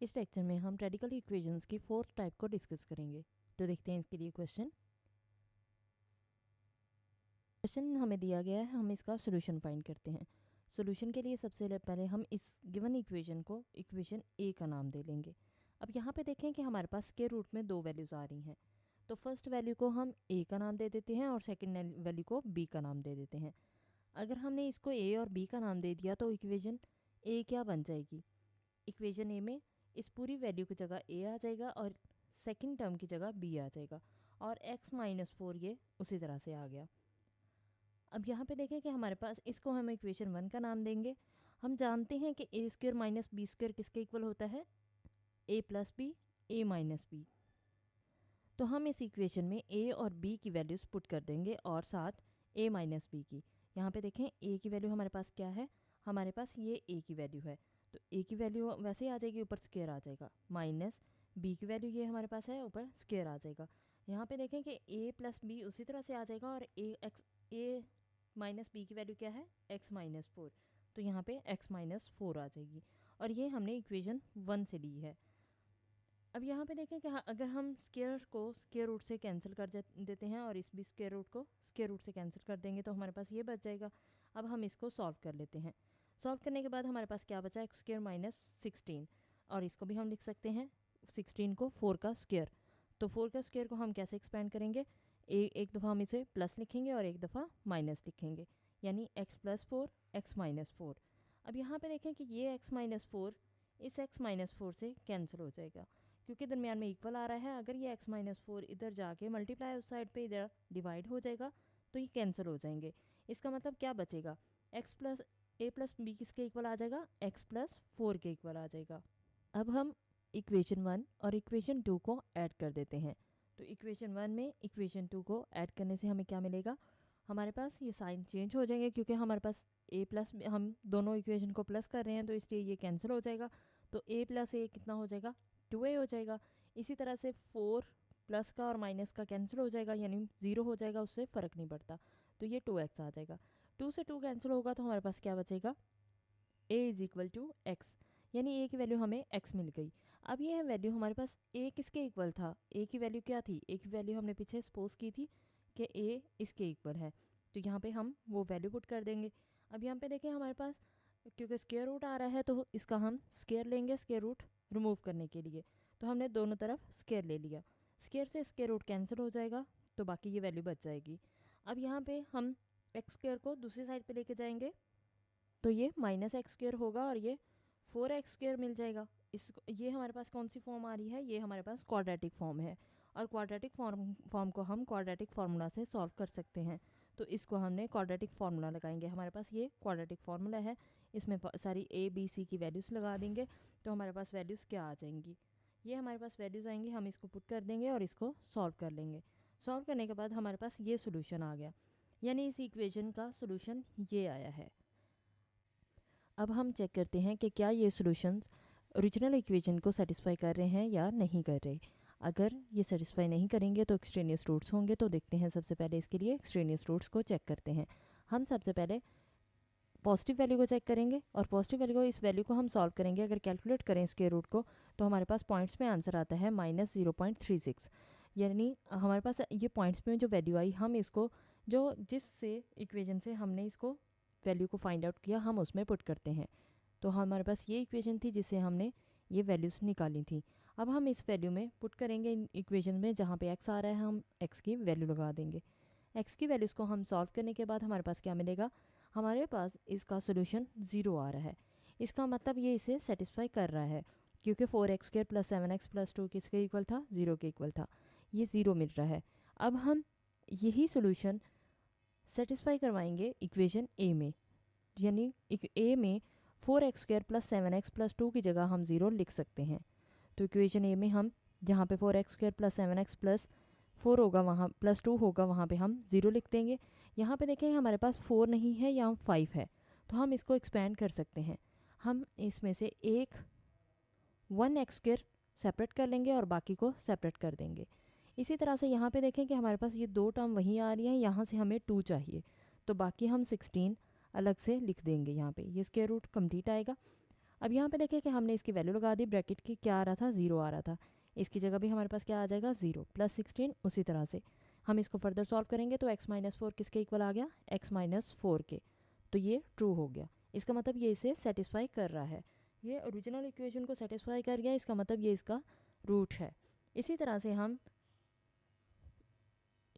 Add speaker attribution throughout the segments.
Speaker 1: इस लेक्चर में हम रेडिकल इक्वेशंस की फोर्थ टाइप को डिस्कस करेंगे। तो देखते हैं इसके लिए क्वेश्चन हमें दिया गया है, हम इसका सोल्यूशन फाइंड करते हैं। सोल्यूशन के लिए सबसे पहले हम इस गिवन इक्वेशन को इक्वेशन ए का नाम दे लेंगे। अब यहाँ पे देखें कि हमारे पास स्क्वायर रूट में दो वैल्यूज़ आ रही हैं, तो फर्स्ट वैल्यू को हम ए का नाम दे देते हैं और सेकंड वैल्यू को बी का नाम दे देते हैं। अगर हमने इसको ए और बी का नाम दे दिया तो इक्वेशन ए क्या बन जाएगी, इक्वेशन ए में इस पूरी वैल्यू की जगह ए आ जाएगा और सेकंड टर्म की जगह बी आ जाएगा, और x-4 ये उसी तरह से आ गया। अब यहाँ पे देखें कि हमारे पास इसको हम इक्वेशन 1 का नाम देंगे। हम जानते हैं कि ए स्क्वायर माइनस बी स्क्वायर किसके इक्वल होता है, ए प्लस बी, ए माइनस बी। तो हम इस इक्वेशन में ए और बी की वैल्यूज़ पुट कर देंगे और साथ ए माइनस बी की। यहाँ पे देखें ए की वैल्यू हमारे पास क्या है, हमारे पास ये ए की वैल्यू है, तो ए की वैल्यू वैसे ही आ जाएगी, ऊपर स्क्वायर आ जाएगा, माइनस बी की वैल्यू ये हमारे पास है, ऊपर स्क्वायर आ जाएगा। यहाँ पे देखें कि ए प्लस बी उसी तरह से आ जाएगा और ए माइनस बी की वैल्यू क्या है, x-4, तो यहाँ पे x-4 आ जाएगी, और ये हमने इक्वेशन 1 से ली है। अब यहाँ पे देखें कि अगर हम स्क्वायर को स्क्वायर रूट से कैंसिल कर देते हैं और इस भी स्क्वायर रूट को स्क्वायर रूट से कैंसिल कर देंगे तो हमारे पास ये बच जाएगा। अब हम इसको सॉल्व कर लेते हैं। सॉल्व करने के बाद हमारे पास क्या बचा, एक्स स्क्वायर माइनस 16, और इसको भी हम लिख सकते हैं 16 को 4 का स्क्वायर। तो 4 का स्क्वायर को हम कैसे एक्सपेंड करेंगे, एक दफ़ा हम इसे प्लस लिखेंगे और एक दफ़ा माइनस लिखेंगे, यानी x+4 x-4। अब यहाँ पे देखें कि ये x-4 इस x-4 से कैंसिल हो जाएगा, क्योंकि दरमियान में इक्वल आ रहा है। अगर ये x-4 इधर जाके मल्टीप्लाई उस साइड पे इधर डिवाइड हो जाएगा तो ये कैंसिल हो जाएंगे। इसका मतलब क्या बचेगा, a प्लस बी किसके इक्वल आ जाएगा, x+4 के इक्वल आ जाएगा। अब हम इक्वेशन 1 और इक्वेशन 2 को ऐड कर देते हैं। तो इक्वेशन 1 में इक्वेशन 2 को ऐड करने से हमें क्या मिलेगा, हमारे पास ये साइन चेंज हो जाएंगे, क्योंकि हमारे पास a प्लस, हम दोनों इक्वेशन को प्लस कर रहे हैं तो इसलिए ये कैंसिल हो जाएगा। तो a प्लस a कितना हो जाएगा, 2a हो जाएगा। इसी तरह से 4 प्लस का और माइनस का कैंसिल हो जाएगा, यानी 0 हो जाएगा, उससे फ़र्क नहीं पड़ता, तो ये 2x आ जाएगा। 2 से 2 कैंसिल होगा तो हमारे पास क्या बचेगा, a is equal to x, यानी a की वैल्यू हमें x मिल गई। अब ये वैल्यू हमारे पास a किसके इक्वल था, a की वैल्यू क्या थी, a की वैल्यू हमने पीछे सपोज की थी कि a इसके इक्वल है, तो यहाँ पे हम वो वैल्यू पुट कर देंगे। अब यहाँ पे देखें हमारे पास क्योंकि स्क्वायर रूट आ रहा है तो इसका हम स्क्वायर लेंगे स्क्वायर रूट रिमूव करने के लिए, तो हमने दोनों तरफ स्क्वायर ले लिया। स्क्वायर से स्क्वायर रूट कैंसिल हो जाएगा तो बाकी ये वैल्यू बच जाएगी। अब यहाँ पे हम एक्स स्क्वायर को दूसरी साइड पे लेके जाएंगे तो ये माइनस एक्स स्क्वायर होगा और ये 4x² मिल जाएगा। ये हमारे पास कौन सी फॉर्म आ रही है, ये हमारे पास क्वाड्रेटिक फॉर्म है, और क्वाड्रेटिक फॉर्म को हम क्वाड्रेटिक फार्मूला से सॉल्व कर सकते हैं। तो इसको हमने क्वाड्रेटिक फार्मूला लगाएंगे। हमारे पास ये क्वाड्रेटिक फार्मूला है, इसमें सारी a b c की वैल्यूज़ लगा देंगे तो हमारे पास वैल्यूज़ क्या आ जाएंगी, ये हमारे पास वैल्यूज़ आएंगी। हम इसको पुट कर देंगे और इसको सॉल्व कर लेंगे। सॉल्व करने के बाद हमारे पास ये सोल्यूशन आ गया, यानी इस इक्वेशन का सोल्यूशन ये आया है। अब हम चेक करते हैं कि क्या ये सॉल्यूशंस ओरिजिनल इक्वेशन को सेटिस्फाई कर रहे हैं या नहीं कर रहे। अगर ये सेटिस्फाई नहीं करेंगे तो एक्सट्रेनियस रूट्स होंगे। तो देखते हैं, सबसे पहले इसके लिए एक्सट्रेनियस रूट्स को चेक करते हैं। हम सबसे पहले पॉजिटिव वैल्यू को चेक करेंगे और पॉजिटिव वैल्यू को, इस वैल्यू को हम सॉल्व करेंगे। अगर कैलकुलेट करें इसके रूट को तो हमारे पास पॉइंट्स में आंसर आता है -0.36, यानी हमारे पास ये पॉइंट्स में जो वैल्यू आई, हम इसको जो जिससे इक्वेशन से हमने इसको वैल्यू को फाइंड आउट किया हम उसमें पुट करते हैं। तो हमारे पास ये इक्वेशन थी जिससे हमने ये वैल्यूज़ निकाली थी। अब हम इस वैल्यू में पुट करेंगे इक्वेशन में, जहाँ पे x आ रहा है हम x की वैल्यू लगा देंगे। x की वैल्यूज़ को हम सॉल्व करने के बाद हमारे पास क्या मिलेगा, हमारे पास इसका सोल्यूशन 0 आ रहा है। इसका मतलब ये इसे सेटिस्फाई कर रहा है, क्योंकि 4x² + 7x + 2 किसके इक्वल था, 0 के इक्वल था, ये 0 मिल रहा है। अब हम यही सोल्यूशन सेटिस्फाई करवाएंगे इक्वेशन ए में, यानी ए में 4x² + 7x + 2 की जगह हम 0 लिख सकते हैं। तो इक्वेशन ए में हम जहाँ पे 4x² + 7x + 4 होगा, वहाँ +2 होगा, वहाँ पे हम 0 लिख देंगे। यहाँ पे देखें हमारे पास 4 नहीं है, यहाँ 5 है, तो हम इसको एक्सपेंड कर सकते हैं। हम इसमें से एक 1x² सेपरेट कर लेंगे और बाकी को सेपरेट कर देंगे। इसी तरह से यहाँ पे देखें कि हमारे पास ये दो टर्म वहीं आ रही हैं, यहाँ से हमें 2 चाहिए, तो बाकी हम 16 अलग से लिख देंगे। यहाँ पे ये स्क्वायर रूट कंप्लीट आएगा। अब यहाँ पे देखिए कि हमने इसकी वैल्यू लगा दी, ब्रैकेट की क्या आ रहा था, 0 आ रहा था। इसकी जगह भी हमारे पास क्या आ जाएगा, 0 प्लस 16। उसी तरह से हम इसको फर्दर सॉल्व करेंगे तो x माइनस 4 किसके इक्वल आ गया, x माइनस 4 के। तो ये ट्रू हो गया, इसका मतलब ये इसे सेटिस्फाई कर रहा है, ये ओरिजिनल इक्वेशन को सेटिस्फाई कर गया, इसका मतलब ये इसका रूट है। इसी तरह से हम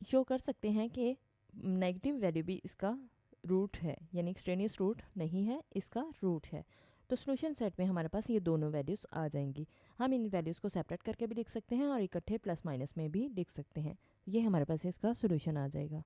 Speaker 1: शो कर सकते हैं कि नेगेटिव वैल्यू भी इसका रूट है, यानी एक्सट्रेनियस रूट नहीं है, इसका रूट है। तो सॉल्यूशन सेट में हमारे पास ये दोनों वैल्यूज़ आ जाएंगी। हम इन वैल्यूज़ को सेपरेट करके भी लिख सकते हैं और इकट्ठे प्लस माइनस में भी लिख सकते हैं। ये हमारे पास इसका सॉल्यूशन आ जाएगा।